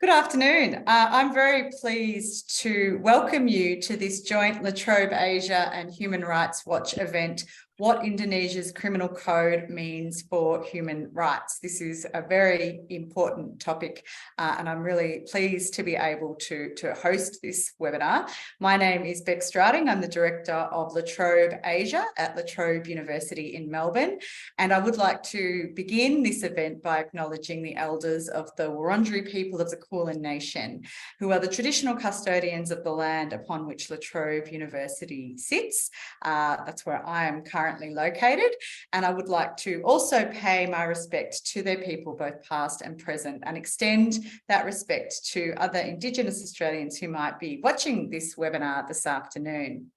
Good afternoon. I'm very pleased to welcome you to this joint Trobe Asia and Human Rights Watch event, What Indonesia's Criminal Code Means for Human Rights. This is a very important topic and I'm really pleased to be able to host this webinar. My name is Beck Strading. I'm the Director of Trobe Asia at Trobe University in Melbourne, and I would like to begin this event by acknowledging the elders of the Wurundjeri people of the Kulin Nation, who are the traditional custodians of the land upon which Trobe University sits. That's where I am currently located, and I would like to also pay my respect to their people, both past and present, and extend that respect to other Indigenous Australians who might be watching this webinar this afternoon.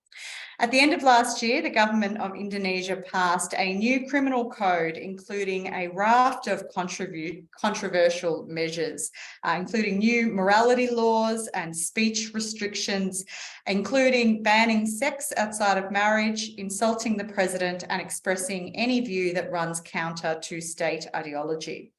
At the end of last year, the government of Indonesia passed a new criminal code, including a raft of controversial measures, including new morality laws and speech restrictions, including banning sex outside of marriage, insulting the president, and expressing any view that runs counter to state ideology.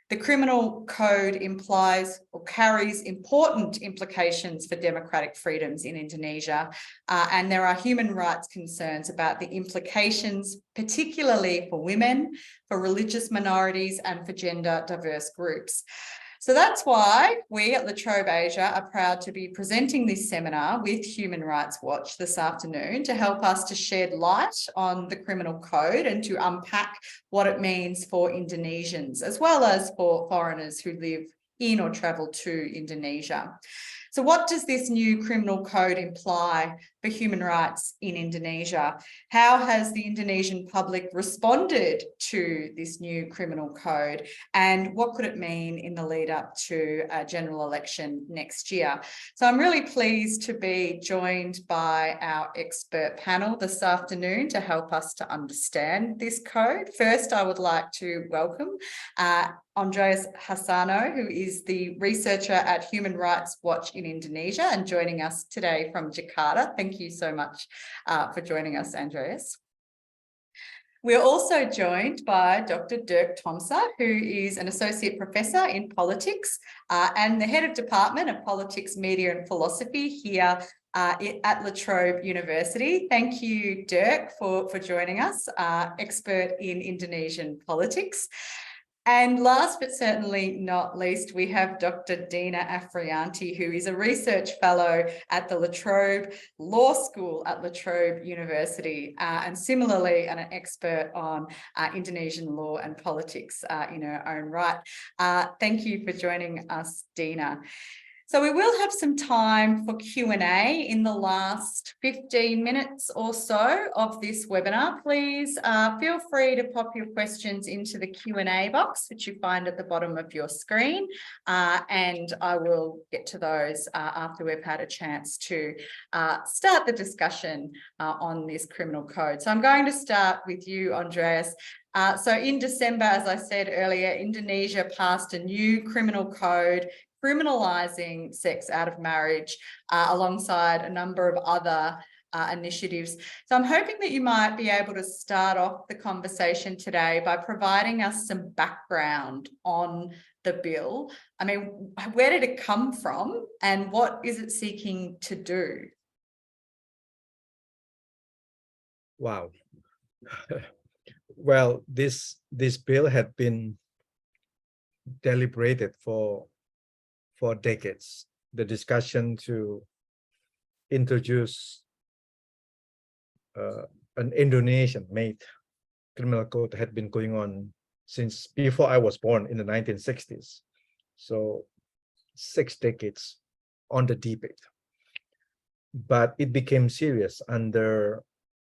The criminal code implies or carries important implications for democratic freedoms in Indonesia, and there are human rights concerns about the implications, particularly for women, for religious minorities, and for gender diverse groups. So that's why we at Trobe Asia are proud to be presenting this seminar with Human Rights Watch this afternoon to help us to shed light on the criminal code and to unpack what it means for Indonesians, as well as for foreigners who live in or travel to Indonesia. So what does this new criminal code imply for human rights in Indonesia? How has the Indonesian public responded to this new criminal code? And what could it mean in the lead up to a general election next year? So I'm really pleased to be joined by our expert panel this afternoon to help us to understand this code. First, I would like to welcome Andreas Harsono, who is the researcher at Human Rights Watch in Indonesia and joining us today from Jakarta. Thank you so much for joining us, Andreas. We're also joined by Dr. Dirk Tomsa, who is an associate professor in politics and the head of Department of Politics, Media and Philosophy here at La Trobe University. Thank you, Dirk, for joining us, expert in Indonesian politics. And last but certainly not least, we have Dr. Dina Afrianti, who is a research fellow at the La Trobe Law School at La Trobe University, and similarly an expert on Indonesian law and politics in her own right. Thank you for joining us, Dina. So we will have some time for Q&A in the last 15 minutes or so of this webinar. Please feel free to pop your questions into the Q&A box, which you find at the bottom of your screen, and I will get to those after we've had a chance to start the discussion on this criminal code. So I'm going to start with you, Andreas. So in December, as I said earlier, Indonesia passed a new criminal code criminalising sex out of marriage alongside a number of other initiatives. So I'm hoping that you might be able to start off the conversation today by providing us some background on the bill. I mean, where did it come from and what is it seeking to do? Wow. Well, this bill had been deliberated for decades. The discussion to introduce an Indonesian-made criminal code had been going on since before I was born in the 1960s. So 6 decades on the debate. But it became serious under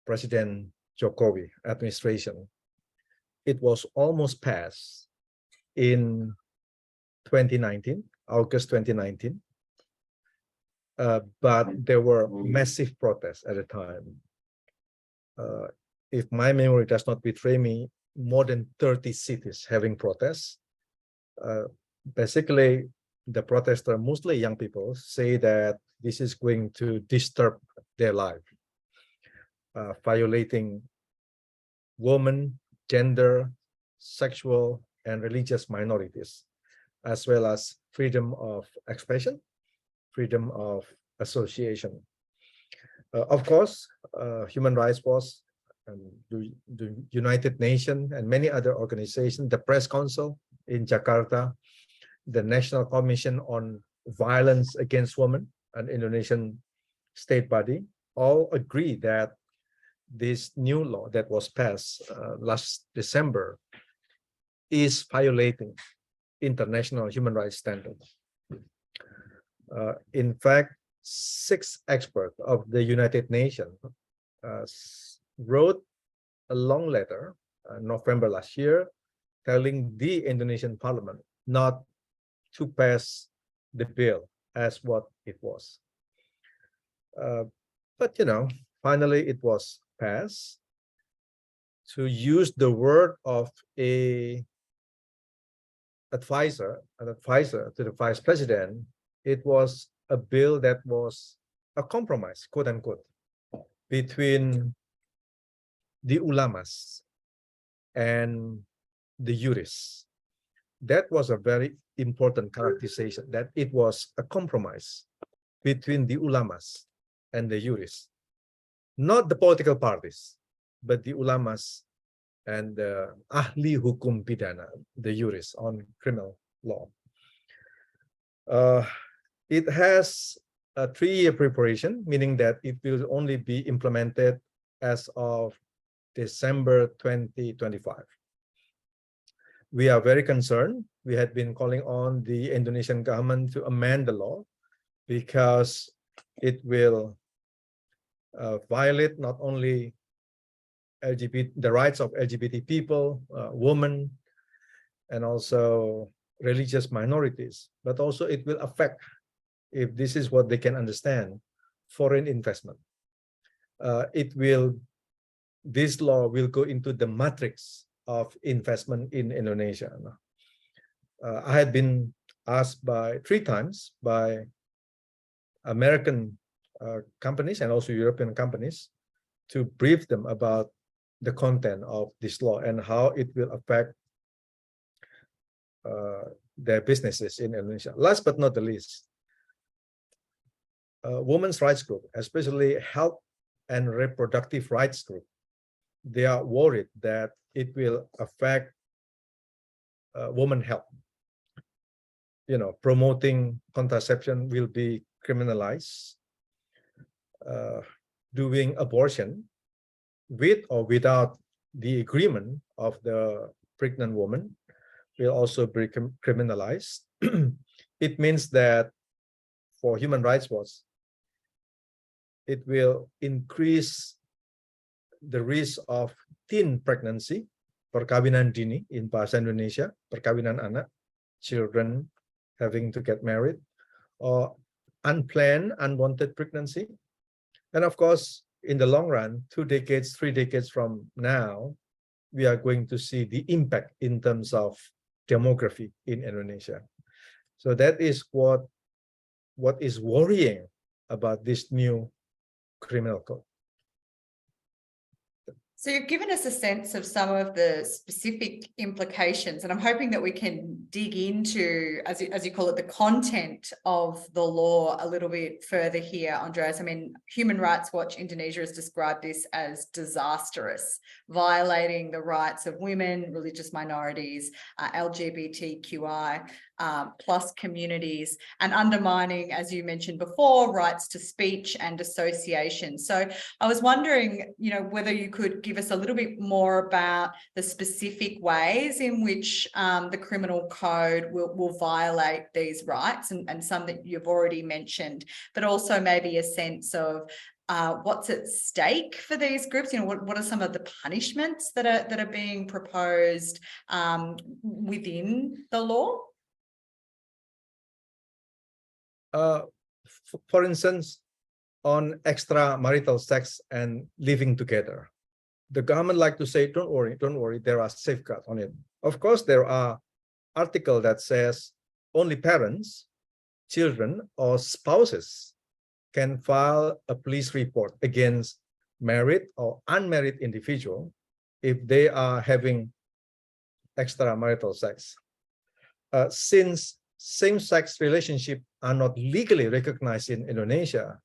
President Jokowi administration. It was almost passed in 2019. August 2019, but there were massive protests at the time. If my memory does not betray me, more than 30 cities having protests. Basically, the protesters, mostly young people, say that this is going to disturb their life, violating women, gender, sexual, and religious minorities. as well as freedom of expression, freedom of association. Of course, Human Rights Watch, the United Nations, and many other organizations, the Press Council in Jakarta, the National Commission on Violence Against Women, an Indonesian state body, all agree that this new law that was passed last December is violating international human rights standards. In fact, 6 experts of the United Nations wrote a long letter November last year telling the Indonesian parliament not to pass the bill as what it was. But finally it was passed. To use the word of an advisor to the vice president, it was a bill that was a compromise, quote unquote, between the ulamas and the jurists. That was a very important characterization, that it was a compromise between the ulamas and the jurists, not the political parties, but the ulamas and the ahli hukum pidana, the jurists on criminal law. It has a 3-year preparation, meaning that it will only be implemented as of December 2025. We are very concerned. We had been calling on the Indonesian government to amend the law because it will violate not only the rights of LGBT people, women, and also religious minorities, but also it will affect, if this is what they can understand, foreign investment. This law will go into the matrix of investment in Indonesia. I had been asked 3 times by American companies and also European companies to brief them about the content of this law and how it will affect their businesses in Indonesia. Last but not the least, women's rights group, especially health and reproductive rights group, they are worried that it will affect women's health. Promoting contraception will be criminalized. Doing abortion with or without the agreement of the pregnant woman will also be criminalized. It means that for Human Rights Watch, it will increase the risk of teen pregnancy, perkawinan dini in bahasa Indonesia, perkawinan anak, children having to get married, or unplanned, unwanted pregnancy. And of course, in the long run, 2 decades, 3 decades from now, we are going to see the impact in terms of demography in Indonesia. So that is what is worrying about this new criminal code. So you've given us a sense of some of the specific implications, and I'm hoping that we can dig into, as you call it, the content of the law a little bit further here, Andreas. I mean, Human Rights Watch Indonesia has described this as disastrous, violating the rights of women, religious minorities, LGBTQI plus communities, and undermining, as you mentioned before, rights to speech and association. So I was wondering, whether you could give us a little bit more about the specific ways in which the criminal code will violate these rights, and some that you've already mentioned, but also maybe a sense of what's at stake for these groups. What are some of the punishments that are being proposed within the law? For instance, on extramarital sex and living together, the government like to say, don't worry, there are safeguards on it. Of course, there are articles that says only parents, children, or spouses can file a police report against married or unmarried individual if they are having extramarital sex. since same-sex relationships are not legally recognized in Indonesia,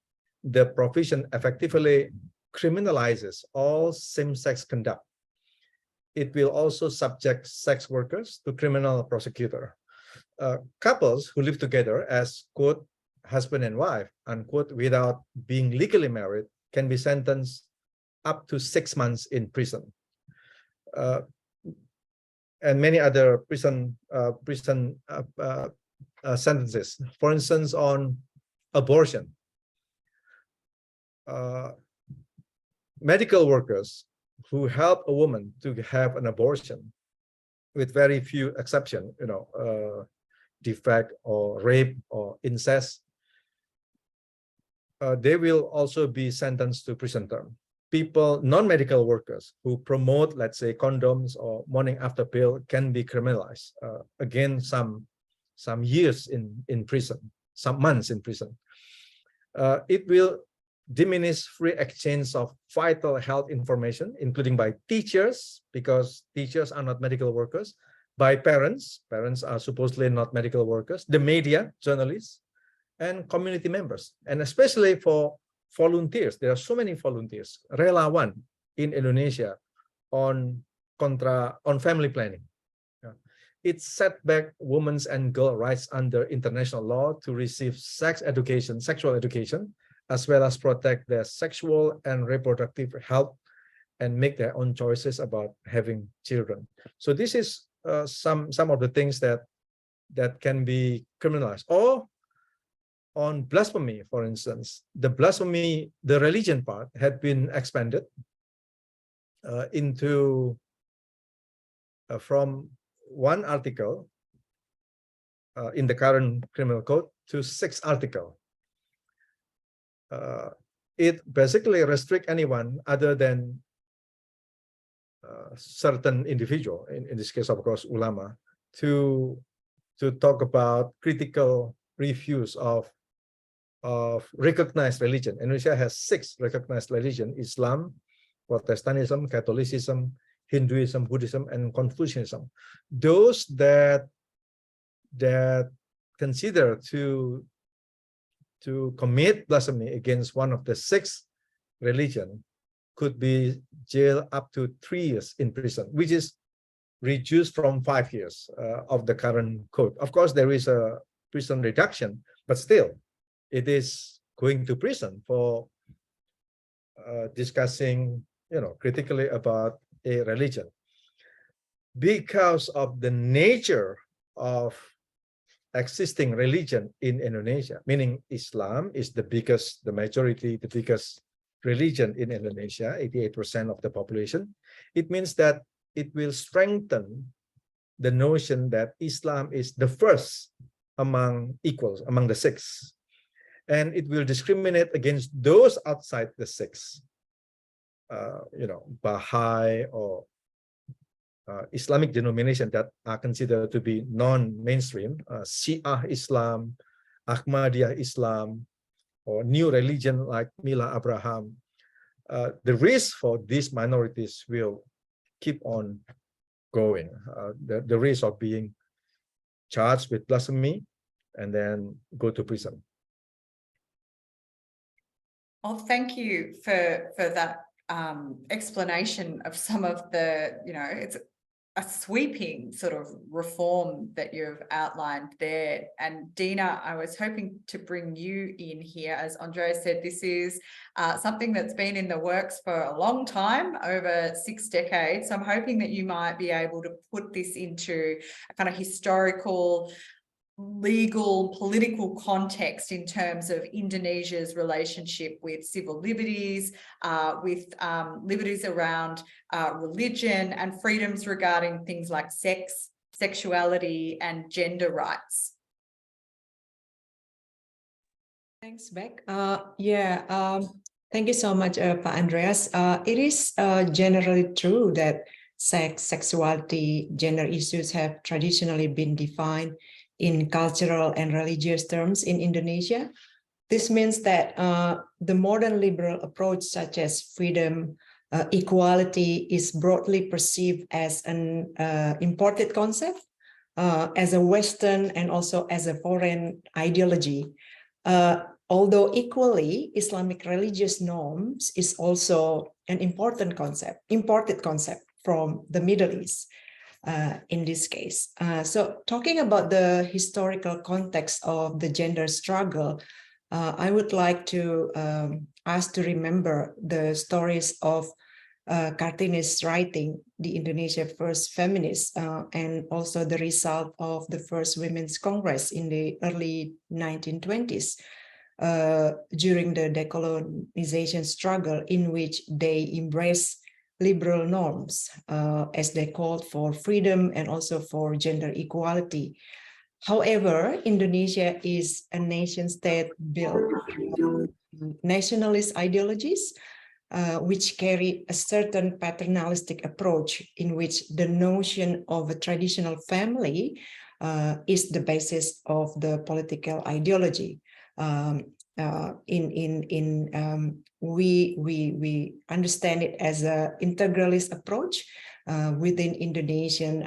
the provision effectively criminalizes all same-sex conduct. It will also subject sex workers to criminal prosecutor. Couples who live together as, quote, husband and wife, unquote, without being legally married can be sentenced up to 6 months in prison. And many other prison sentences. For instance, on abortion. Medical workers who help a woman to have an abortion, with very few exceptions, defect or rape or incest, they will also be sentenced to prison term. People, non-medical workers who promote, let's say, condoms or morning after pill can be criminalized. Again, some years in prison, some months in prison. It will diminish free exchange of vital health information, including by teachers, because teachers are not medical workers, by parents are supposedly not medical workers, the media, journalists, and community members, and especially for volunteers. There are so many volunteers, relawan in Indonesia on family planning. It set back women's and girl rights under international law to receive sexual education, as well as protect their sexual and reproductive health and make their own choices about having children. So this is some of the things that can be criminalized. Or on blasphemy, for instance, the religion part had been expanded into from one article in the current criminal code to 6 articles. It basically restricts anyone other than certain individual, in this case, of course, ulama, to talk about critical reviews of recognized religion. Indonesia has 6 recognized religions: Islam, Protestantism, Catholicism, Hinduism, Buddhism, and Confucianism. Those that consider to commit blasphemy against one of the 6 religions could be jailed up to 3 years in prison, which is reduced from 5 years of the current code. Of course, there is a prison reduction, but still, it is going to prison for discussing, critically about a religion. Because of the nature of existing religion in Indonesia, meaning Islam is the biggest religion in Indonesia, 88% of the population. It means that it will strengthen the notion that Islam is the first among equals, among the 6. And it will discriminate against those outside the 6, Baha'i or Islamic denomination that are considered to be non-mainstream, Shia Islam, Ahmadiyya Islam, or new religion like Mila Abraham. The risk for these minorities will keep on going. The risk of being charged with blasphemy and then go to prison. Well, thank you for that explanation of some of the, it's a sweeping sort of reform that you've outlined there. And Dina, I was hoping to bring you in here. As Andreas said, this is something that's been in the works for a long time, over 6 decades. So I'm hoping that you might be able to put this into a kind of historical, legal, political context in terms of Indonesia's relationship with civil liberties, with liberties around religion, and freedoms regarding things like sex, sexuality, and gender rights. Thanks, Beck. Thank you so much, Pak Andreas. It is generally true that sex, sexuality, gender issues have traditionally been defined in cultural and religious terms in Indonesia. This means that the modern liberal approach, such as freedom, equality, is broadly perceived as an imported concept, as a Western and also as a foreign ideology. Although equally, Islamic religious norms is also an imported concept from the Middle East in this case. So talking about the historical context of the gender struggle, I would like to ask to remember the stories of Kartini's writing, the Indonesia First Feminist, and also the result of the first Women's Congress in the early 1920s during the decolonization struggle, in which they embraced liberal norms as they called for freedom and also for gender equality. However, Indonesia is a nation state built on nationalist ideologies, which carry a certain paternalistic approach in which the notion of a traditional family is the basis of the political ideology. We understand it as an integralist approach within Indonesian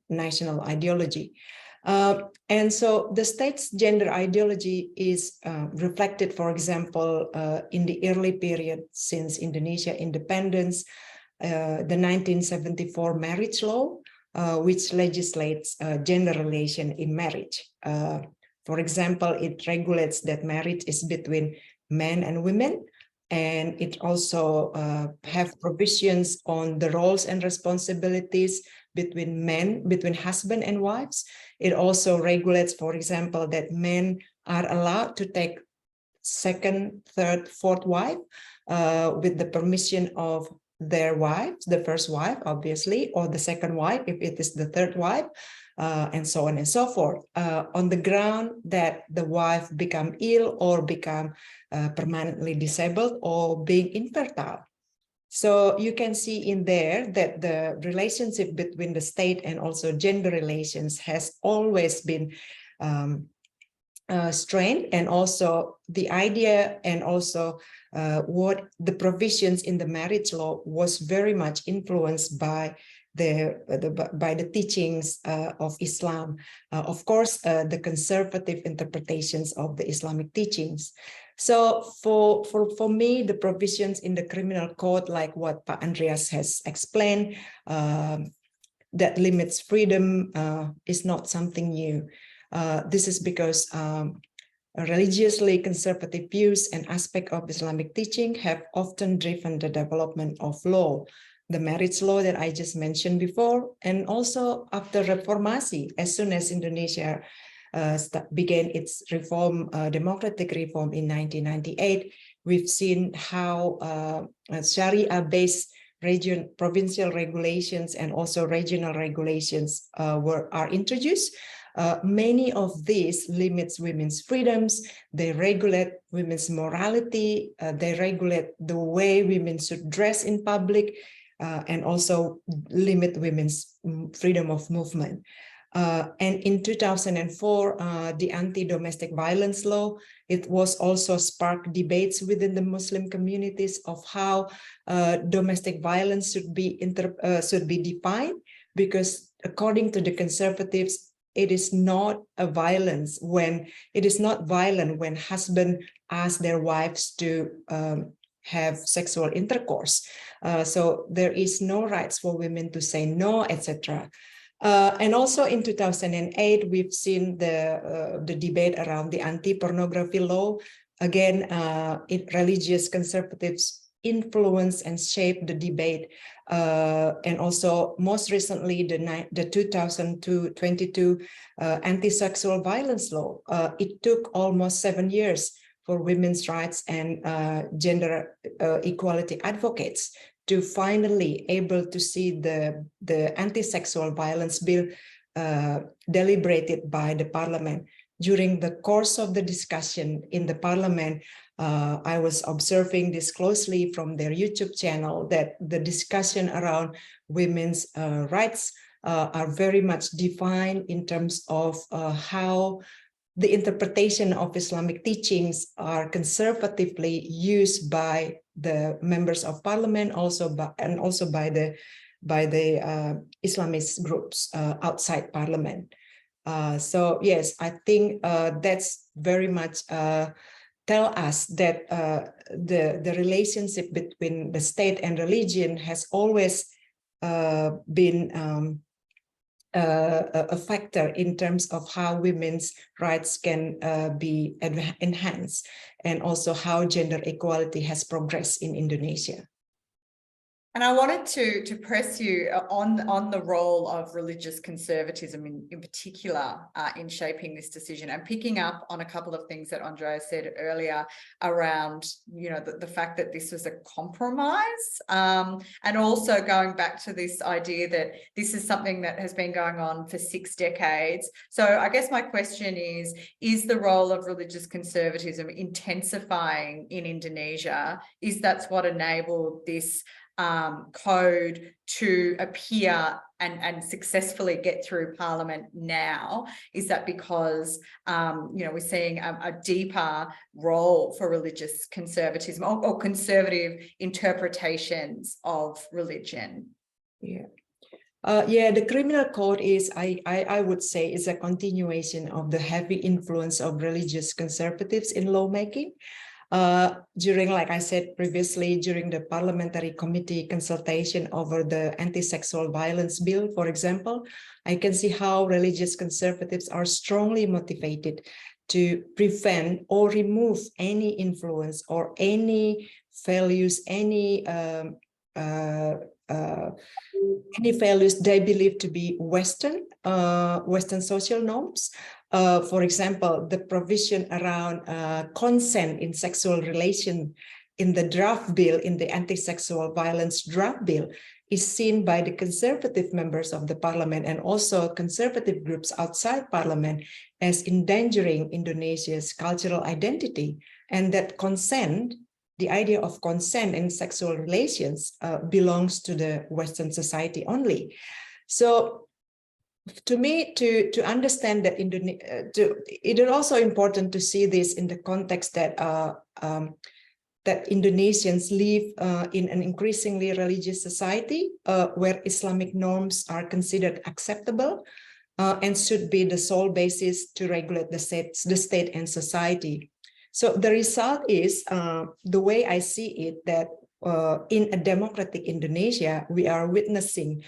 national ideology. And so the state's gender ideology is reflected, for example, in the early period since Indonesia independence, the 1974 marriage law, which legislates gender relation in marriage. For example, it regulates that marriage is between men and women, and it also have provisions on the roles and responsibilities between husband and wives. It also regulates, for example, that men are allowed to take second, third, fourth wife with the permission of their wives, the first wife, obviously, or the second wife if it is the third wife, and so on and so forth, on the ground that the wife become ill or become permanently disabled or being infertile. So you can see in there that the relationship between the state and also gender relations has always been strained, and also the idea and also what the provisions in the marriage law was very much influenced by the teachings of Islam. Of course, the conservative interpretations of the Islamic teachings. So for me, the provisions in the criminal code, like what Pa Andreas has explained, that limits freedom is not something new. This is because religiously conservative views and aspects of Islamic teaching have often driven the development of law. The marriage law that I just mentioned before, and also after Reformasi, as soon as Indonesia began its democratic reform in 1998, we've seen how Sharia-based provincial regulations and also regional regulations are introduced. Many of these limits women's freedoms. They regulate women's morality. They regulate the way women should dress in public, and also limit women's freedom of movement. And in 2004, the anti-domestic violence law, it was also sparked debates within the Muslim communities of how domestic violence should be defined, because according to the conservatives, it is not violent when husband asks their wives to have sexual intercourse. So there is no rights for women to say no, etc. And also in 2008, we've seen the debate around the anti-pornography law. Again, religious conservatives influence and shape the debate. And also most recently, the 2022 anti-sexual violence law. It took almost 7 years for women's rights and gender equality advocates to finally able to see the anti-sexual violence bill deliberated by the parliament. During the course of the discussion in the parliament, I was observing this closely from their YouTube channel, that the discussion around women's rights are very much defined in terms of how the interpretation of Islamic teachings are conservatively used by the members of parliament, and also by the by the Islamist groups outside parliament. So yes, I think that's very much tell us that the relationship between the state and religion has always been a factor in terms of how women's rights can be enhanced, and also how gender equality has progressed in Indonesia. And I wanted to press you on the role of religious conservatism in particular in shaping this decision, and picking up on a couple of things that Andreas said earlier around, you know, the fact that this was a compromise, and also going back to this idea that this is something that has been going on for 6 decades. So I guess my question is the role of religious conservatism intensifying in Indonesia? Is that's what enabled this code to appear and successfully get through Parliament now? Is that because you know, we're seeing a deeper role for religious conservatism or conservative interpretations of religion? Yeah. Yeah, the criminal code is, I would say, is a continuation of the heavy influence of religious conservatives in lawmaking. During, like I said previously, during the parliamentary committee consultation over the anti-sexual violence bill, for example, I can see how religious conservatives are strongly motivated to prevent or remove any influence or any values, any values they believe to be Western social norms. For example, the provision around consent in sexual relation in the draft bill, in the anti-sexual violence draft bill, is seen by the conservative members of the parliament and also conservative groups outside parliament as endangering Indonesia's cultural identity, and that consent, the idea of consent in sexual relations, belongs to the Western society only. So to me, to understand that it is also important to see this in the context that that Indonesians live in an increasingly religious society where Islamic norms are considered acceptable and should be the sole basis to regulate the state and society. So the result is, the way I see it, that in a democratic Indonesia, we are witnessing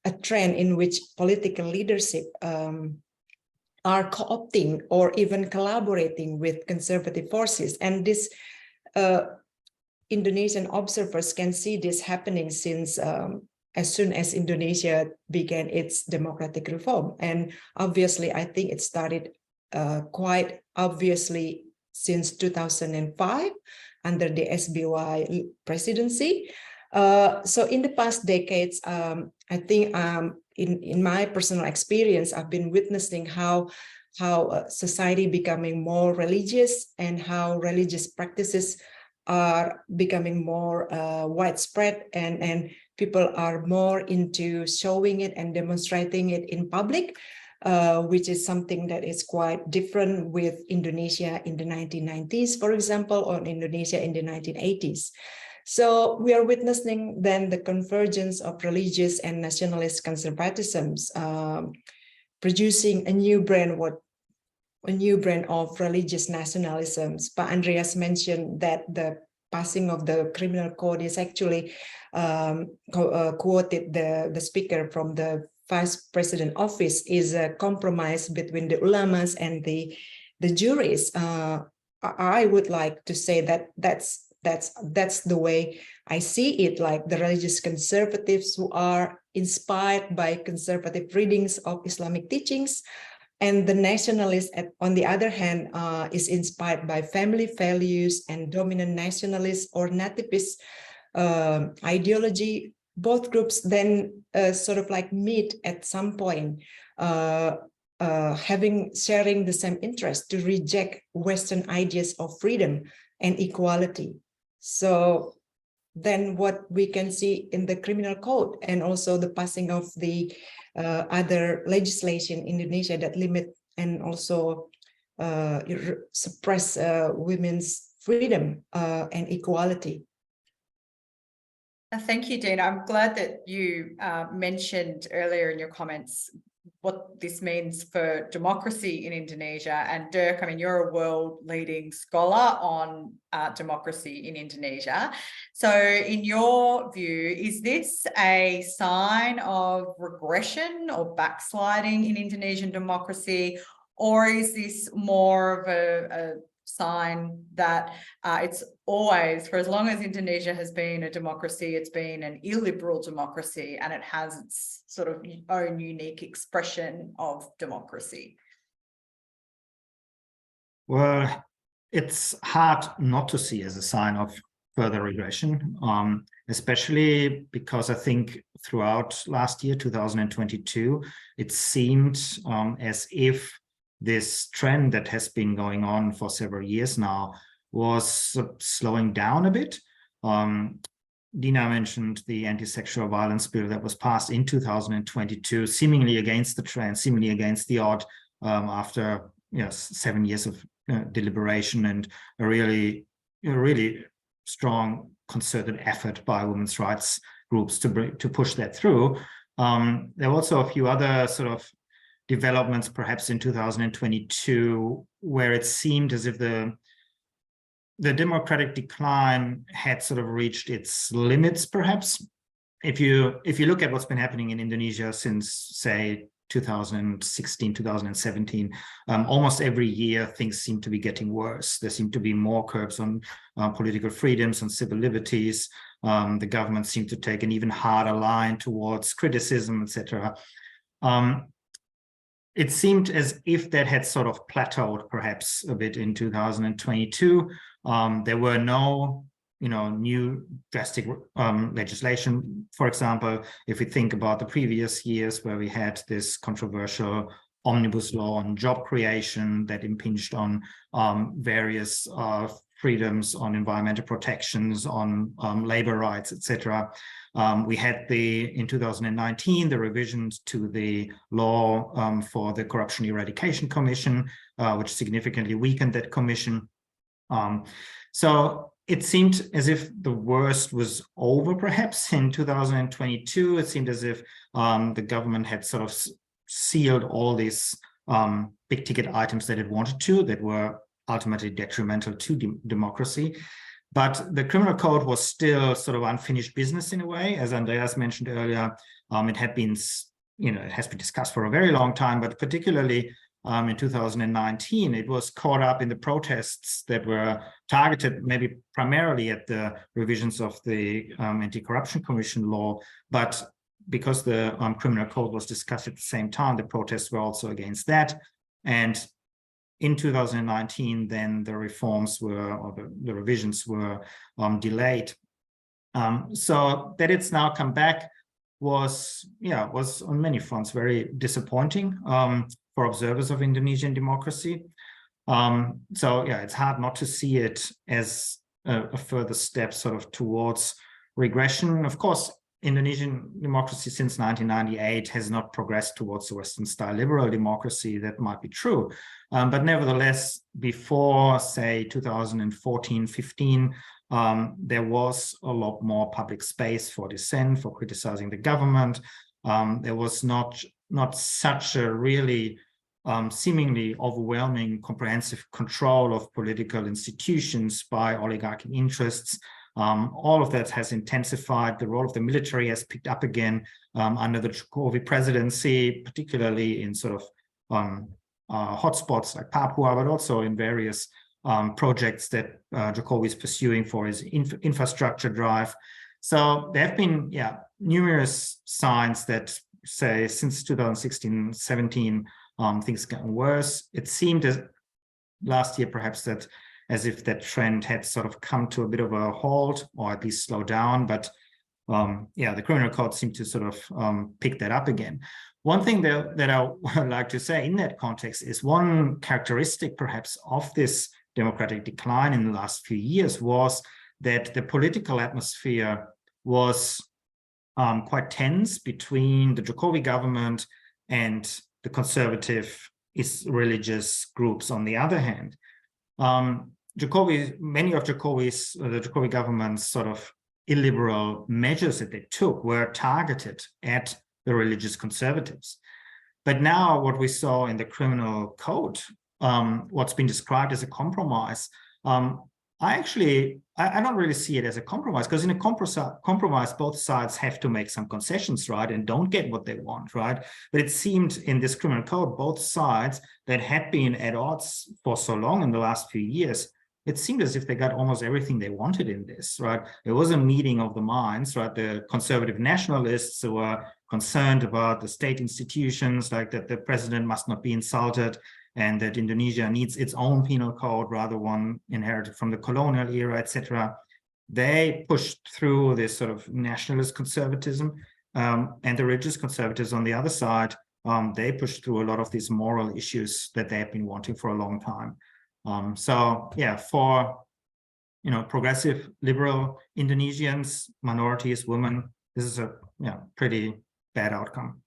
a trend in which political leadership are co-opting or even collaborating with conservative forces. And this Indonesian observers can see this happening since as soon as Indonesia began its democratic reform. And obviously, I think it started quite obviously since 2005 under the SBY presidency. So in the past decades, I think in my personal experience, I've been witnessing how society becoming more religious and how religious practices are becoming more widespread, and people are more into showing it and demonstrating it in public, which is something that is quite different with Indonesia in the 1990s, for example, or Indonesia in the 1980s. So we are witnessing then the convergence of religious and nationalist conservatisms, producing a new brand of religious nationalisms. But Andreas mentioned that the passing of the criminal code is actually quoted the speaker from the vice president office is a compromise between the ulamas and the juries. I would like to say that that's the way I see it, like the religious conservatives who are inspired by conservative readings of Islamic teachings, and the nationalist, on the other hand, is inspired by family values and dominant nationalist or nativist ideology. Both groups then sort of like meet at some point, sharing the same interest to reject Western ideas of freedom and equality. So then what we can see in the criminal code and also the passing of the other legislation in Indonesia that limit and also suppress women's freedom and equality. Thank you, Dina. I'm glad that you mentioned earlier in your comments what this means for democracy in Indonesia. And Dirk, I mean, you're a world-leading scholar on democracy in Indonesia. So in your view, is this a sign of regression or backsliding in Indonesian democracy, or is this more of a sign that it's always, for as long as Indonesia has been a democracy, it's been an illiberal democracy, and it has its sort of own unique expression of democracy? Well, it's hard not to see as a sign of further regression, especially because I think throughout last year, 2022, it seemed as if this trend that has been going on for several years now was slowing down a bit. Dina mentioned the anti-sexual violence bill that was passed in 2022, seemingly against the trend, seemingly against the odd, after 7 years of deliberation and a really strong concerted effort by women's rights groups to push that through. There were also a few other sort of developments perhaps in 2022 where it seemed as if the democratic decline had sort of reached its limits, perhaps. If you look at what's been happening in Indonesia since, say, 2016, 2017, almost every year things seem to be getting worse. There seem to be more curbs on political freedoms and civil liberties. The government seemed to take an even harder line towards criticism, etc. It seemed as if that had sort of plateaued perhaps a bit in 2022. There were no, new drastic legislation. For example, if we think about the previous years where we had this controversial omnibus law on job creation that impinged on various freedoms, on environmental protections, on labor rights, etc. We had in 2019, the revisions to the law for the Corruption Eradication Commission, which significantly weakened that commission. So it seemed as if the worst was over, perhaps, in 2022. It seemed as if the government had sort of sealed all these big ticket items that it wanted to, that were ultimately detrimental to democracy. But the criminal code was still sort of unfinished business in a way. As Andreas mentioned earlier, it had been, it has been discussed for a very long time, but particularly in 2019, it was caught up in the protests that were targeted maybe primarily at the revisions of the Anti-Corruption Commission law. But because the criminal code was discussed at the same time, the protests were also against that. And in 2019, then the reforms were, or the revisions were delayed. So that it's now come back was on many fronts very disappointing for observers of Indonesian democracy. So it's hard not to see it as a further step sort of towards regression. Of course, Indonesian democracy since 1998 has not progressed towards the Western style liberal democracy. That might be true. But nevertheless, before, say, 2014, 15, there was a lot more public space for dissent, for criticizing the government. There was not such a really seemingly overwhelming comprehensive control of political institutions by oligarchic interests. All of that has intensified. The role of the military has picked up again under the Jokowi presidency, particularly in sort of hotspots like Papua, but also in various projects that Jokowi is pursuing for his infrastructure drive. So there have been, numerous signs that say since 2016, 17, things gotten worse. It seemed as last year, perhaps, that as if that trend had sort of come to a bit of a halt, or at least slow down. But the criminal code seemed to sort of pick that up again. One thing that I would like to say in that context is one characteristic, perhaps, of this democratic decline in the last few years was that the political atmosphere was quite tense between the Jokowi government and the conservative religious groups on the other hand. Many of the Jokowi government's sort of illiberal measures that they took were targeted at the religious conservatives. But now what we saw in the criminal code, what's been described as a compromise, I don't really see it as a compromise, because in a compromise, both sides have to make some concessions, right, and don't get what they want, right? But it seemed in this criminal code, both sides that had been at odds for so long in the last few years, it seemed as if they got almost everything they wanted in this, right? There was a meeting of the minds, right? The conservative nationalists who were concerned about the state institutions, like that the president must not be insulted, and that Indonesia needs its own penal code, rather one inherited from the colonial era, etc. They pushed through this sort of nationalist conservatism, and the religious conservatives on the other side, they pushed through a lot of these moral issues that they have been wanting for a long time. So yeah, for progressive liberal Indonesians, minorities, women, this is a pretty bad outcome.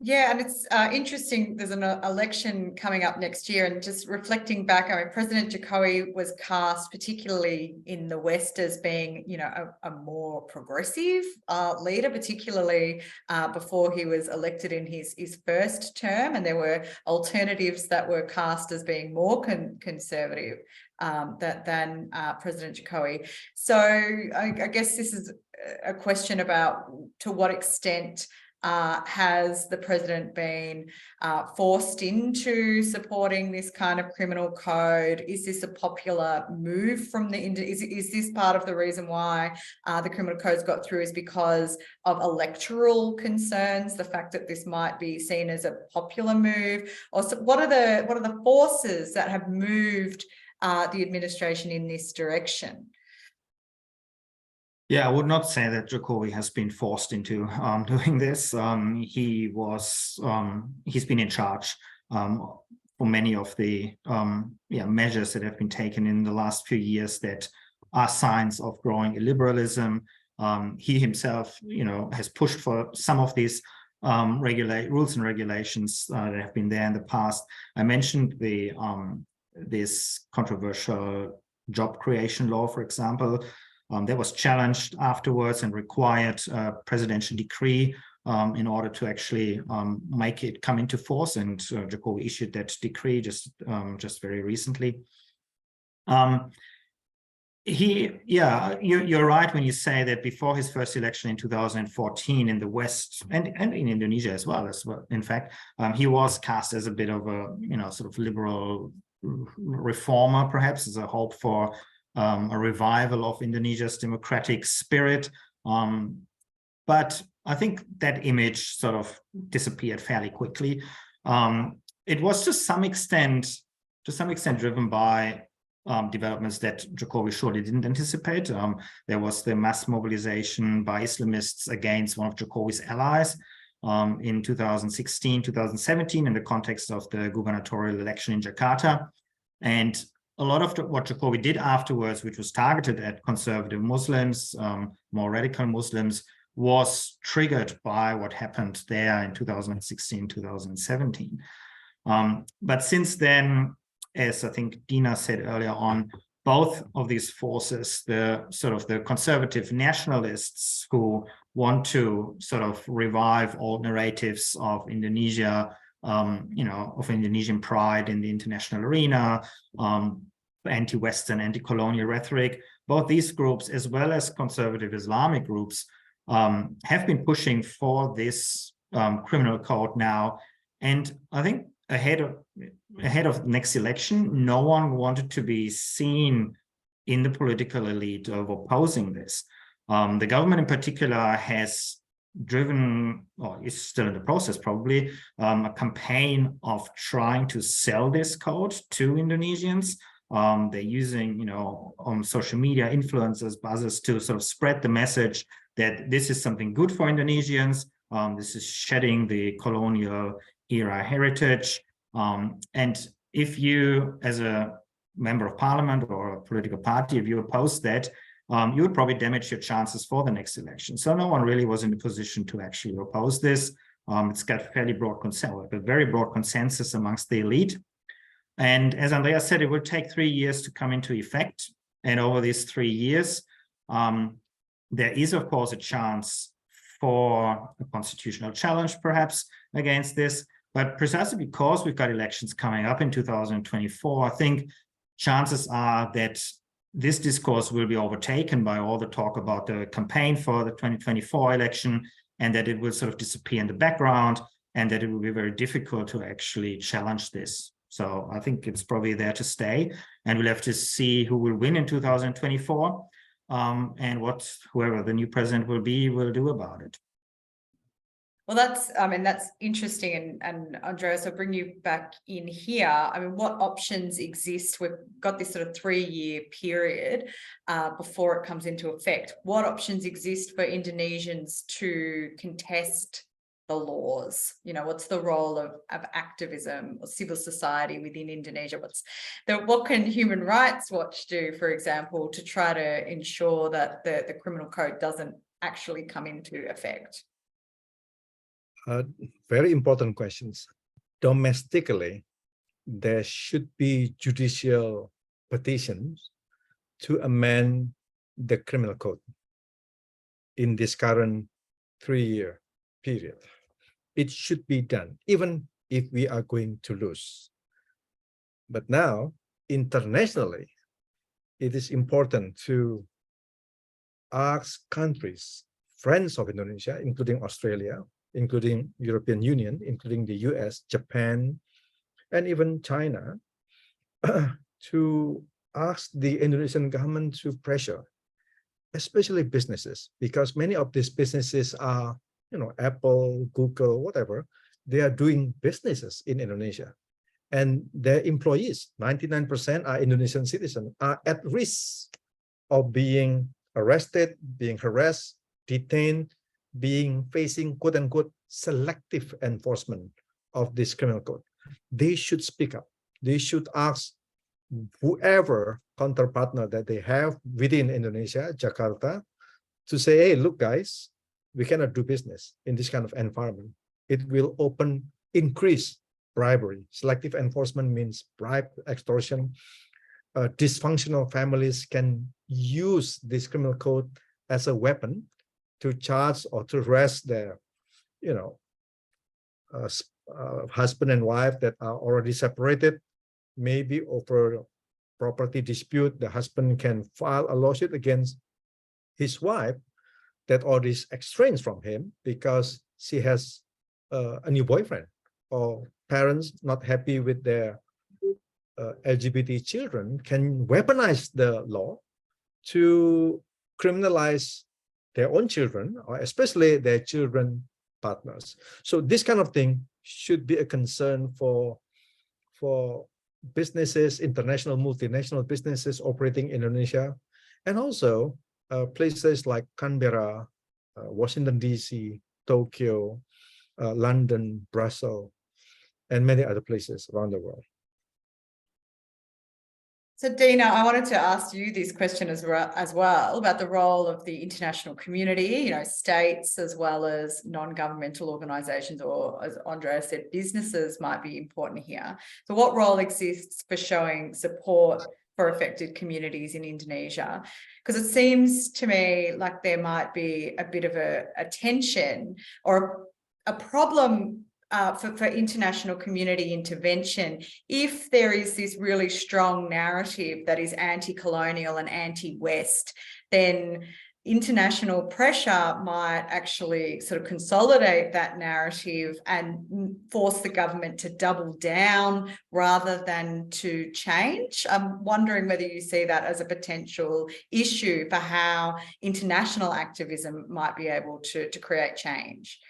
Yeah, and it's interesting. There's an election coming up next year, and just reflecting back, I mean, President Jokowi was cast, particularly in the West, as being, a more progressive leader, particularly before he was elected in his first term, and there were alternatives that were cast as being more conservative than President Jokowi. So I guess this is a question about to what extent has the president been forced into supporting this kind of criminal code? Is this a popular move from is this part of the reason why the criminal codes got through, is because of electoral concerns, the fact that this might be seen as a popular move? Or what are the forces that have moved the administration in this direction? Yeah, I would not say that Jokowi has been forced into doing this. He's been in charge for many of the measures that have been taken in the last few years that are signs of growing illiberalism. He himself, has pushed for some of these rules and regulations that have been there in the past. I mentioned this controversial job creation law, for example. That was challenged afterwards and required a presidential decree in order to actually make it come into force. And Jokowi issued that decree just very recently. You're right when you say that before his first election in 2014 in the West and in Indonesia as well, in fact, he was cast as a bit of a sort of liberal reformer, perhaps, as a hope for a revival of Indonesia's democratic spirit. But I think that image sort of disappeared fairly quickly. It was to some extent driven by developments that Jokowi surely didn't anticipate. There was the mass mobilization by Islamists against one of Jokowi's allies in 2016, 2017, in the context of the gubernatorial election in Jakarta. And a lot of what Jokowi did afterwards, which was targeted at conservative Muslims, more radical Muslims, was triggered by what happened there in 2016, 2017. But since then, as I think Dina said earlier on, both of these forces, the conservative nationalists who want to sort of revive old narratives of Indonesia, of Indonesian pride in the international arena, anti-Western, anti-colonial rhetoric, both these groups, as well as conservative Islamic groups, have been pushing for this criminal code now. And I think ahead of next election, no one wanted to be seen in the political elite of opposing this. The government in particular has driven, or is still in the process probably, a campaign of trying to sell this code to Indonesians. They're using, on social media, influencers, buzzers, to sort of spread the message that this is something good for Indonesians. This is shedding the colonial era heritage. And if you, as a member of parliament or a political party, if you oppose that, you would probably damage your chances for the next election. So no one really was in a position to actually oppose this. It's got fairly broad consensus, a very broad consensus amongst the elite. And as Andreas said, it will take 3 years to come into effect. And over these 3 years, There is, of course, a chance for a constitutional challenge, perhaps, against this. But precisely because we've got elections coming up in 2024, I think chances are that this discourse will be overtaken by all the talk about the campaign for the 2024 election, and that it will sort of disappear in the background, and that it will be very difficult to actually challenge this. So I think it's probably there to stay, and we'll have to see who will win in 2024, and what whoever the new president will be will do about it. Well, that's interesting. And Andreas, I'll bring you back in here. I mean, what options exist? We've got this sort of 3-year period before it comes into effect. What options exist for Indonesians to contest the laws? You know, what's the role of activism or civil society within Indonesia? What can Human Rights Watch do, for example, to try to ensure that the criminal code doesn't actually come into effect? Very important questions. Domestically, there should be judicial petitions to amend the criminal code in this current 3-year period. It should be done, even if we are going to lose. But now, internationally, it is important to ask countries, friends of Indonesia, including Australia, including European Union, including the US, Japan, and even China, to ask the Indonesian government to pressure, especially businesses, because many of these businesses are, you know, Apple, Google, whatever, they are doing businesses in Indonesia. And their employees, 99% are Indonesian citizens, are at risk of being arrested, being harassed, detained, facing quote unquote selective enforcement of this criminal code. They should speak up. They should ask whoever counterpartner that they have within Indonesia, Jakarta, to say, hey, look, guys, we cannot do business in this kind of environment. It will increase bribery. Selective enforcement means bribe, extortion. Dysfunctional families can use this criminal code as a weapon to charge or to arrest their, you know, husband and wife that are already separated, maybe over property dispute. The husband can file a lawsuit against his wife that already is estranged from him because she has a new boyfriend, or parents not happy with their LGBT children can weaponize the law to criminalize their own children, or especially their children partners. So this kind of thing should be a concern for businesses, international, multinational businesses operating in Indonesia, and also places like Canberra, Washington, D.C., Tokyo, London, Brussels, and many other places around the world. So Dina, I wanted to ask you this question as well about the role of the international community, you know, states as well as non-governmental organizations, or as Andreas said, businesses might be important here. So what role exists for showing support for affected communities in Indonesia? Because it seems to me like there might be a bit of a tension or a problem for international community intervention if there is this really strong narrative that is anti-colonial and anti-West. Then international pressure might actually sort of consolidate that narrative and force the government to double down rather than to change. I'm wondering whether you see that as a potential issue for how international activism might be able to create change.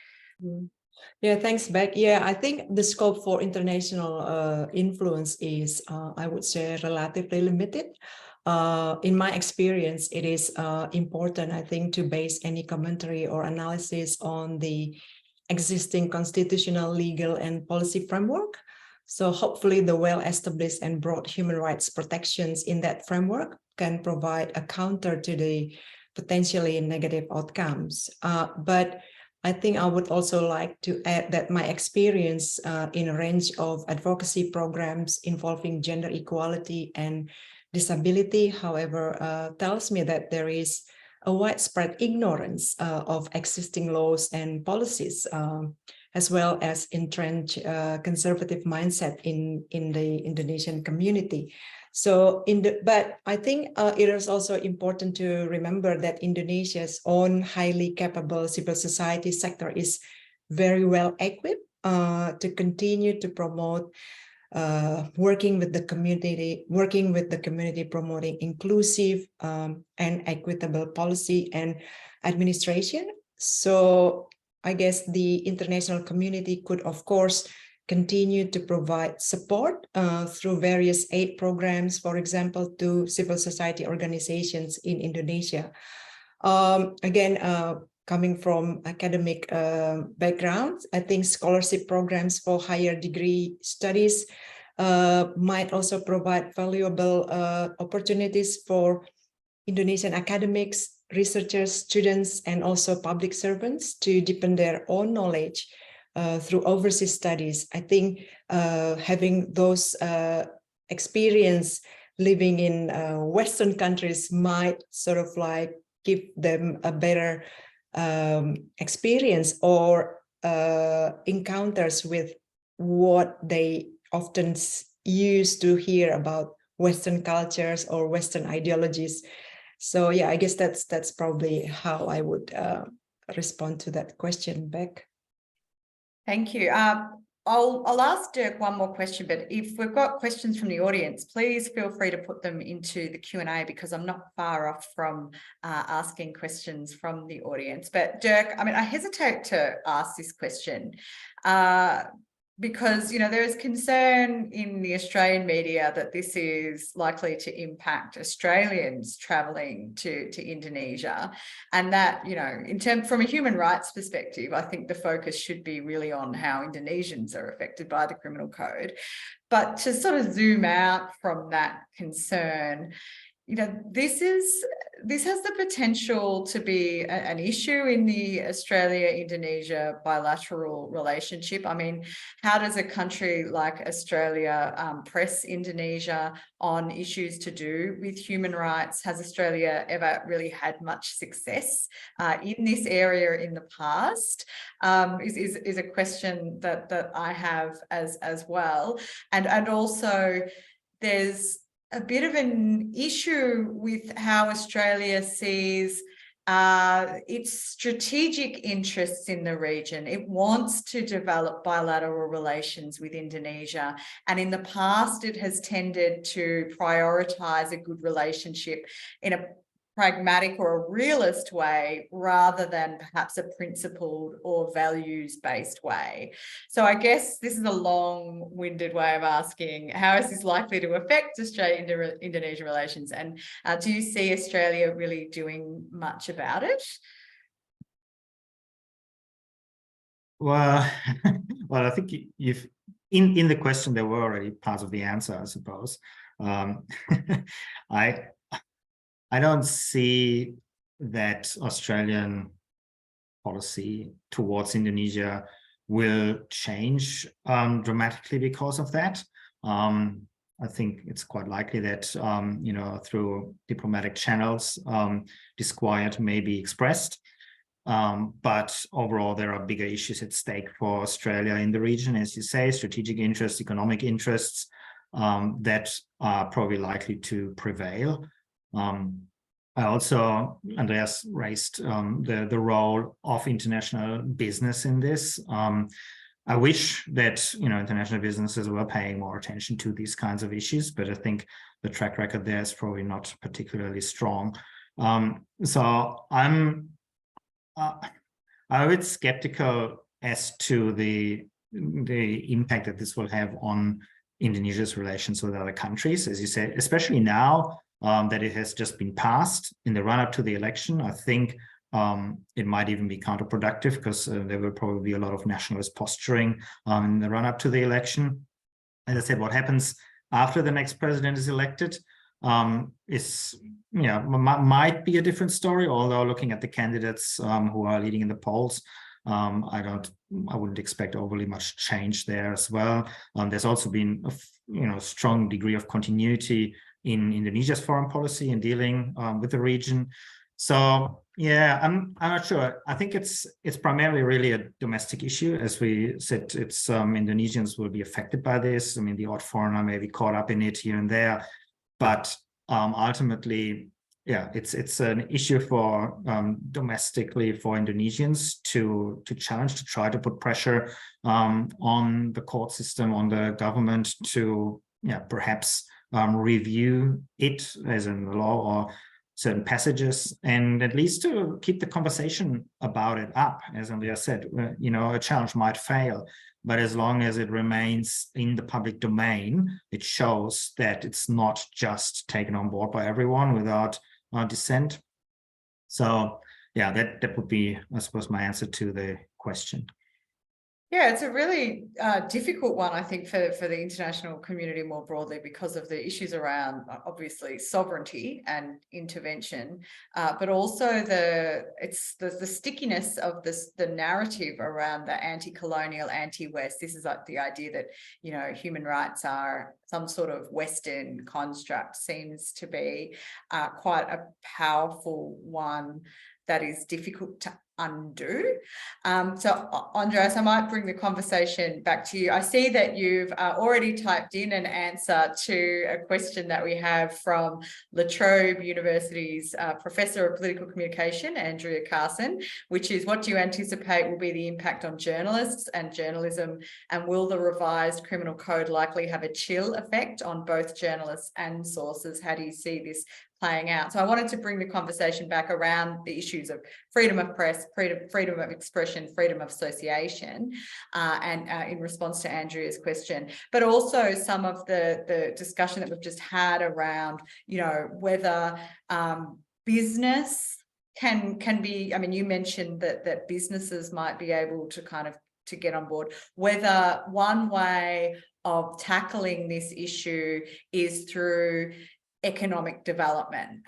Yeah, thanks, Beck. Yeah, I think the scope for international influence is, I would say, relatively limited. In my experience, it is important, I think, to base any commentary or analysis on the existing constitutional, legal, and policy framework. So hopefully the well-established and broad human rights protections in that framework can provide a counter to the potentially negative outcomes. But I think I would also like to add that my experience in a range of advocacy programs involving gender equality and disability, however, tells me that there is a widespread ignorance of existing laws and policies, as well as entrenched conservative mindset in the Indonesian community. So, but I think it is also important to remember that Indonesia's own highly capable civil society sector is very well equipped to continue to promote working with the community, promoting inclusive and equitable policy and administration. So I guess the international community could, of course, continue to provide support through various aid programs, for example, to civil society organizations in Indonesia. Again, coming from academic background, I think scholarship programs for higher degree studies might also provide valuable opportunities for Indonesian academics, researchers, students, and also public servants to deepen their own knowledge through overseas studies. I think having those experience living in Western countries might sort of like give them a better experience or encounters with what they often used to hear about Western cultures or Western ideologies. So yeah, I guess that's probably how I would respond to that question, Beck. Thank you. I'll ask Dirk one more question, but if we've got questions from the audience, please feel free to put them into the Q&A because I'm not far off from asking questions from the audience. But Dirk, I mean, I hesitate to ask this question because, you know, there is concern in the Australian media that this is likely to impact Australians travelling to Indonesia, and that, you know, from a human rights perspective, I think the focus should be really on how Indonesians are affected by the criminal code. But to sort of zoom out from that concern, you know, this has the potential to be an issue in the Australia-Indonesia bilateral relationship. I mean, how does a country like Australia press Indonesia on issues to do with human rights? Has Australia ever really had much success in this area in the past? Is a question that I have as well. And also there's a bit of an issue with how Australia sees its strategic interests in the region. It wants to develop bilateral relations with Indonesia, and in the past it has tended to prioritise a good relationship in a pragmatic or a realist way rather than perhaps a principled or values-based way. So I guess this is a long-winded way of asking, how is this likely to affect Australia-Indonesia relations? And do you see Australia really doing much about it? Well, well, I think you've in the question there were already parts of the answer, I suppose. I don't see that Australian policy towards Indonesia will change dramatically because of that. I think it's quite likely that, you know, through diplomatic channels, disquiet may be expressed. But overall, there are bigger issues at stake for Australia in the region, as you say, strategic interests, economic interests that are probably likely to prevail. I also, Andreas raised the role of international business in this. I wish that, you know, international businesses were paying more attention to these kinds of issues, but I think the track record there is probably not particularly strong. So I'm a bit skeptical as to the impact that this will have on Indonesia's relations with other countries, as you said, especially now that it has just been passed in the run-up to the election. I think it might even be counterproductive because there will probably be a lot of nationalist posturing in the run-up to the election. As I said, what happens after the next president is elected is, you know, might be a different story, although looking at the candidates who are leading in the polls, I wouldn't expect overly much change there as well. There's also been a strong degree of continuity in Indonesia's foreign policy in dealing with the region. So yeah, I'm not sure. I think it's primarily really a domestic issue. As we said, it's Indonesians will be affected by this. I mean, the odd foreigner may be caught up in it here and there, but ultimately, yeah, it's an issue for domestically for Indonesians to challenge, to try to put pressure on the court system, on the government to perhaps review it as in the law or certain passages, and at least to keep the conversation about it up. As Andreas said, a challenge might fail, but as long as it remains in the public domain, it shows that it's not just taken on board by everyone without dissent. So yeah, that would be, I suppose, my answer to the question. Yeah, it's a really difficult one, I think, for the international community more broadly because of the issues around, obviously, sovereignty and intervention, but also the stickiness of the narrative around the anti-colonial, anti-West. This is like the idea that, human rights are some sort of Western construct seems to be quite a powerful one that is difficult to undo. So Andreas, I might bring the conversation back to you. I see that you've already typed in an answer to a question that we have from La Trobe University's Professor of Political Communication, Andrea Carson, which is, what do you anticipate will be the impact on journalists and journalism, and will the revised criminal code likely have a chill effect on both journalists and sources? How do you see this playing out? So I wanted to bring the conversation back around the issues of freedom of press, freedom of expression, freedom of association, and in response to Andrea's question, but also some of the discussion that we've just had around, whether business can be, I mean, you mentioned that businesses might be able to to get on board, whether one way of tackling this issue is through economic development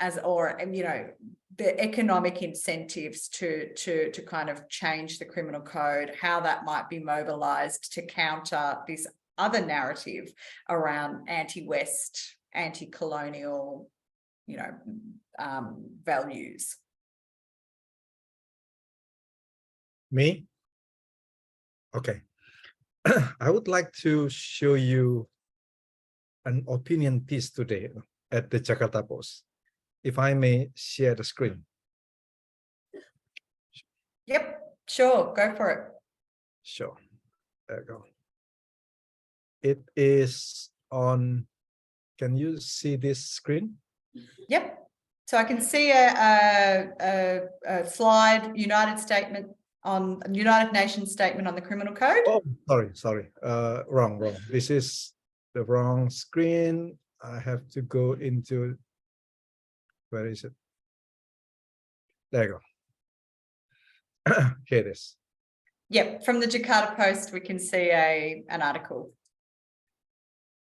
the economic incentives to change the criminal code, how that might be mobilized to counter this other narrative around anti-West, anti-colonial, values. Me? Okay. I would like to show you an opinion piece today at the Jakarta Post. If I may share the screen. Yep, sure, go for it. Sure, there you go. It is on, can you see this screen? Yep, so I can see a slide, United Nations statement on the criminal code. Oh, sorry, wrong. This is the wrong screen. I have to go into, where is it? There you go. Here it is. Yep, from the Jakarta Post, we can see an article.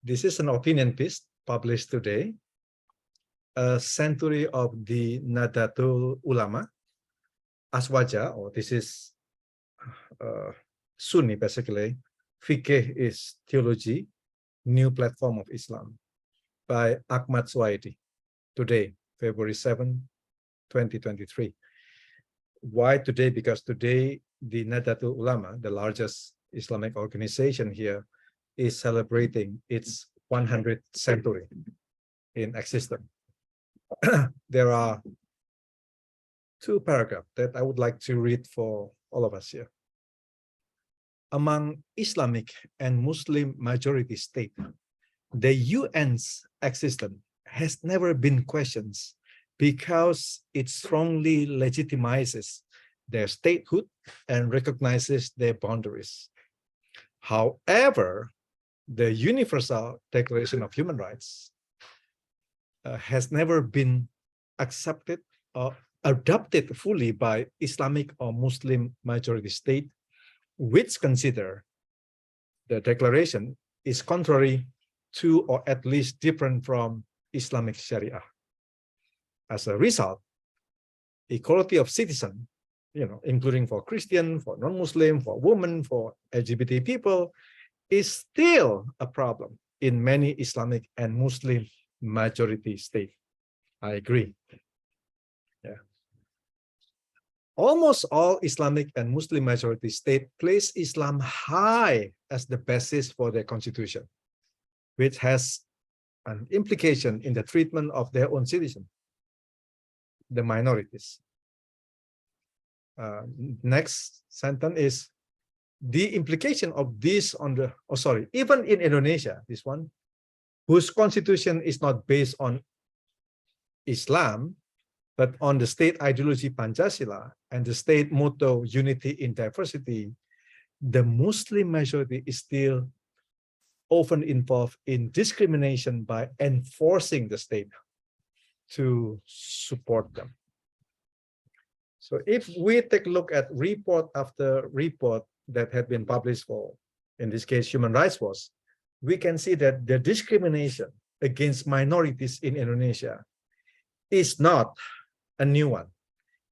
This is an opinion piece published today. A century of the Nahdlatul Ulama. Aswaja, or this is Sunni basically. Fiqh is theology, new platform of Islam, by Ahmad Suwaidi. Today, February 7, 2023. Why today? Because today the Nahdlatul Ulama, the largest Islamic organization here, is celebrating its 100th century in existence. There are two paragraphs that I would like to read for all of us here. Among Islamic and Muslim majority states, the UN's existence has never been questioned because it strongly legitimizes their statehood and recognizes their boundaries. However, the Universal Declaration of Human Rights has never been accepted or adopted fully by Islamic or Muslim majority state, which consider the declaration is contrary to or at least different from Islamic Sharia. As a result, equality of citizens, including for Christian, for non-Muslim, for women, for LGBT people, is still a problem in many Islamic and Muslim majority states. I agree. Yeah. Almost all Islamic and Muslim majority states place Islam high as the basis for their constitution, which has an implication in the treatment of their own citizens, the minorities. Next sentence is the implication of this on the, even in Indonesia, this one, whose constitution is not based on Islam, but on the state ideology Pancasila and the state motto unity in diversity, the Muslim majority is still often involved in discrimination by enforcing the state to support them. So if we take a look at report after report that had been published for, in this case, Human Rights Watch, we can see that the discrimination against minorities in Indonesia is not a new one.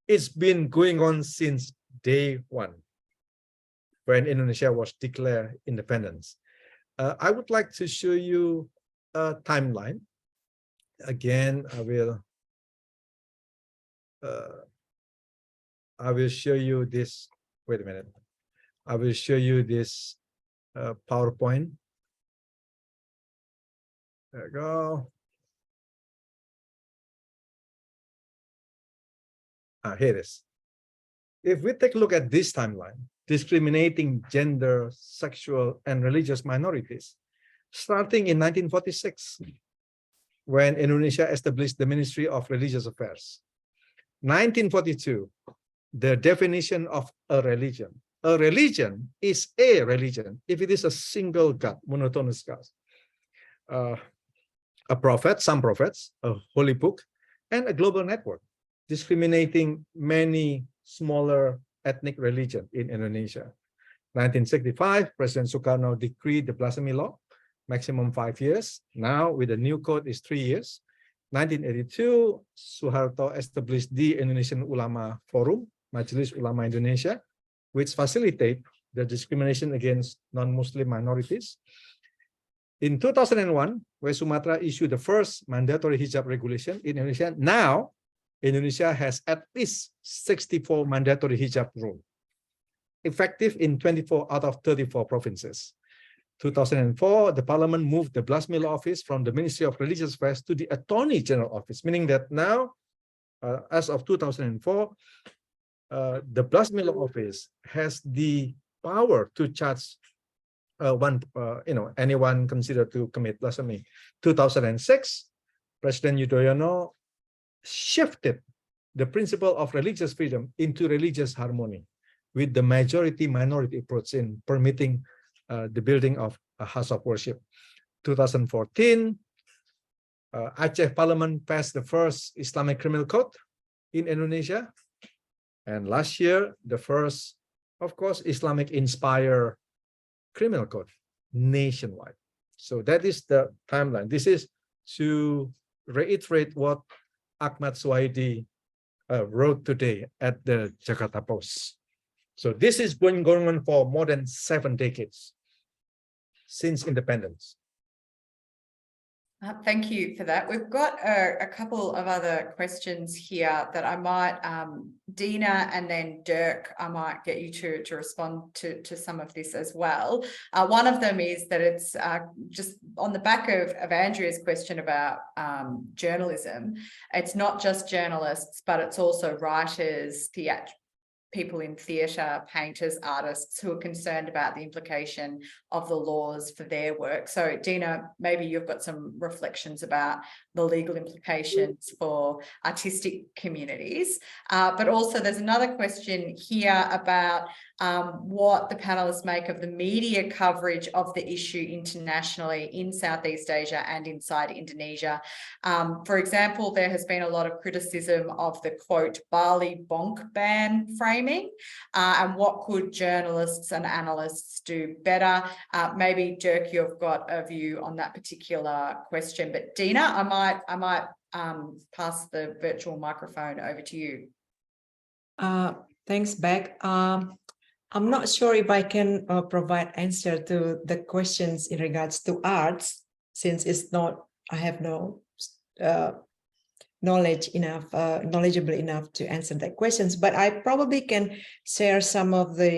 It's been going on since day one, when Indonesia was declared independence. I would like to show you a timeline. Again, I will show you this. Wait a minute. I will show you this PowerPoint. There we go. Here it is. If we take a look at this timeline, discriminating gender, sexual, and religious minorities, starting in 1946, when Indonesia established the Ministry of Religious Affairs. 1942, the definition of a religion. A religion is a religion if it is a single God, monotonous God. A prophet, some prophets, a holy book, and a global network, discriminating many smaller ethnic religions in Indonesia. 1965, President Sukarno decreed the blasphemy law, maximum 5 years. Now, with the new code, is 3 years. 1982, Suharto established the Indonesian Ulama Forum, Majelis Ulama Indonesia, which facilitate the discrimination against non-Muslim minorities. In 2001, where Sumatra issued the first mandatory hijab regulation in Indonesia, now Indonesia has at least 64 mandatory hijab rules, effective in 24 out of 34 provinces. 2004, the parliament moved the blasphemy law office from the Ministry of Religious Affairs to the Attorney General Office, meaning that now, as of 2004, the blasphemy law office has the power to charge anyone considered to commit blasphemy. 2006, President Yudhoyono shifted the principle of religious freedom into religious harmony with the majority-minority approach in permitting the building of a house of worship. 2014, Aceh Parliament passed the first Islamic criminal code in Indonesia. And last year, the first, of course, Islamic-inspired criminal code nationwide. So that is the timeline. This is to reiterate what Ahmad Suwaidi wrote today at the Jakarta Post. So this is been going on for more than 7 decades since independence. Thank you for that. We've got a couple of other questions here that I might, Dina and then Dirk, I might get you to respond to some of this as well. One of them is that it's just on the back of Andrea's question about journalism. It's not just journalists, but it's also writers, people in theatre, painters, artists who are concerned about the implication of the laws for their work. So Dina, maybe you've got some reflections about the legal implications for artistic communities. But also there's another question here about what the panelists make of the media coverage of the issue internationally in Southeast Asia and inside Indonesia. For example, there has been a lot of criticism of the quote Bali bonk ban framing, and what could journalists and analysts do better? Maybe Dirk, you've got a view on that particular question, but Dina, I might pass the virtual microphone over to you. Thanks, Beck. I'm not sure if I can provide answer to the questions in regards to arts, since it's not, I have no knowledgeable enough to answer that questions. But I probably can share some of the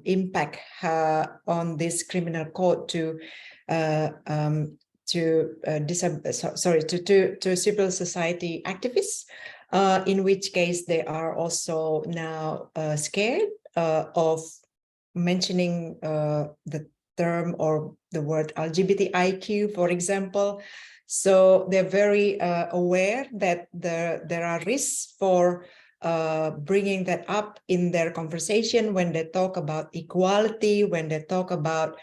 impact on this criminal code to civil society activists, in which case they are also now scared of mentioning the term or the word LGBTIQ, for example. So they're very aware that there are risks for bringing that up in their conversation when they talk about equality, when they talk about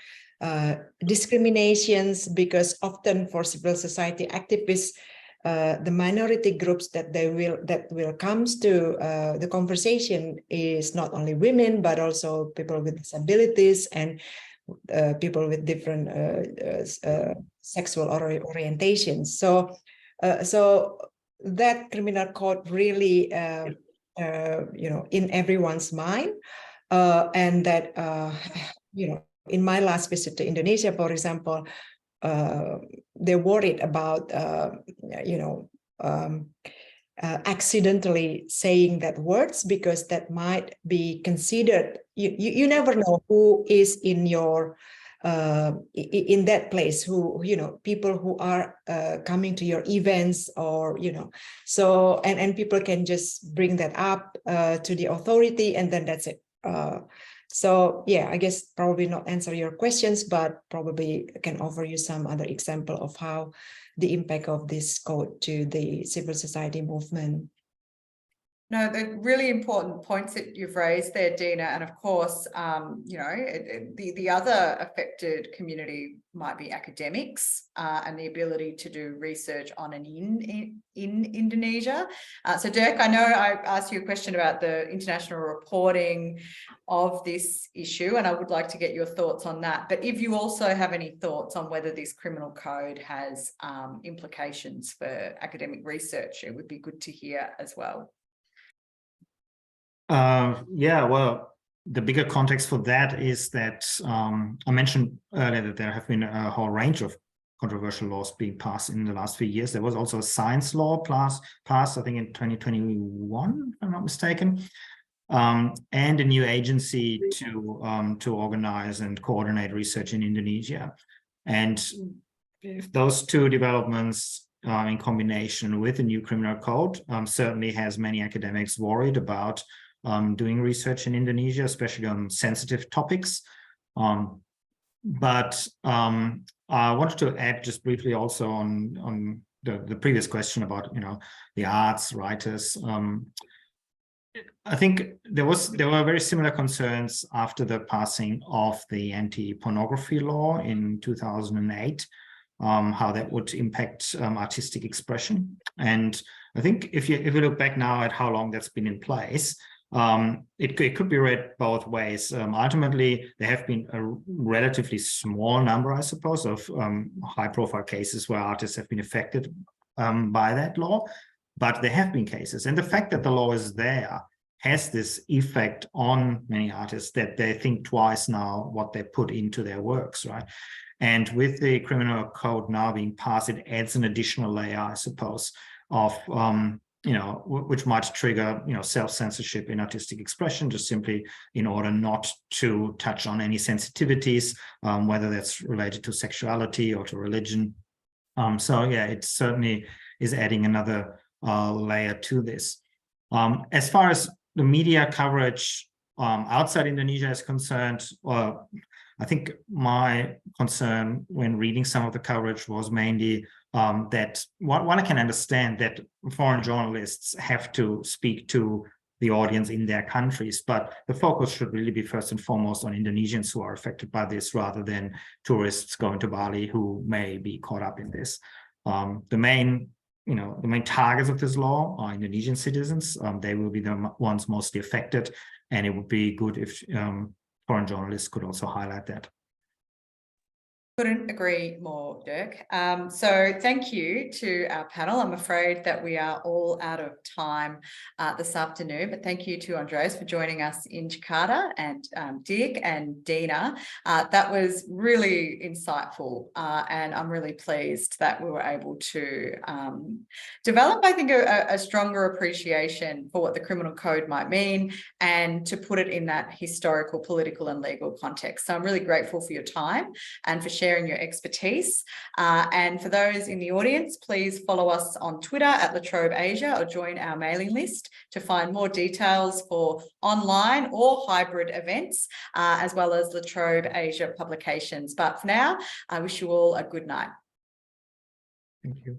discriminations, because often for civil society activists, the minority groups that will comes to the conversation is not only women, but also people with disabilities and people with different sexual orientations. So that criminal code really, in everyone's mind, and that, in my last visit to Indonesia, for example, they're worried about, accidentally saying that words, because that might be considered, you never know who is in your in that place, who people who are coming to your events, or so, and people can just bring that up to the authority, and then that's it. So yeah, I guess probably not answer your questions, but probably can offer you some other example of how the impact of this code to the civil society movement. No, the really important points that you've raised there, Dina, and of course, the other affected community might be academics and the ability to do research on and in Indonesia. So Dirk, I know I asked you a question about the international reporting of this issue, and I would like to get your thoughts on that. But if you also have any thoughts on whether this criminal code has implications for academic research, it would be good to hear as well. Yeah, well, the bigger context for that is that I mentioned earlier that there have been a whole range of controversial laws being passed in the last few years. There was also a science law passed, I think, in 2021, if I'm not mistaken, and a new agency to organize and coordinate research in Indonesia. And if those two developments in combination with the new criminal code certainly has many academics worried about doing research in Indonesia, especially on sensitive topics. But I wanted to add just briefly also on the previous question about the arts, writers. I think there were very similar concerns after the passing of the anti-pornography law in 2008, how that would impact artistic expression. And I think if you look back now at how long that's been in place, it could be read both ways. Ultimately, there have been a relatively small number, I suppose, of high-profile cases where artists have been affected by that law, but there have been cases. And the fact that the law is there has this effect on many artists that they think twice now what they put into their works, right? And with the criminal code now being passed, it adds an additional layer, I suppose, of which might trigger, self-censorship in artistic expression, just simply in order not to touch on any sensitivities, whether that's related to sexuality or to religion. So yeah, it certainly is adding another layer to this. As far as the media coverage outside Indonesia is concerned, I think my concern when reading some of the coverage was mainly that one can understand that foreign journalists have to speak to the audience in their countries, but the focus should really be first and foremost on Indonesians who are affected by this, rather than tourists going to Bali who may be caught up in this. The main targets of this law are Indonesian citizens. They will be the ones mostly affected, and it would be good if foreign journalists could also highlight that. Couldn't agree more, Dirk. So thank you to our panel. I'm afraid that we are all out of time this afternoon, but thank you to Andreas for joining us in Jakarta, and Dirk and Dina. That was really insightful, and I'm really pleased that we were able to develop, I think, a stronger appreciation for what the criminal code might mean, and to put it in that historical, political and legal context. So I'm really grateful for your time and for sharing your expertise. And for those in the audience, please follow us on Twitter at Trobe Asia, or join our mailing list to find more details for online or hybrid events, as well as Trobe Asia publications. But for now, I wish you all a good night. Thank you.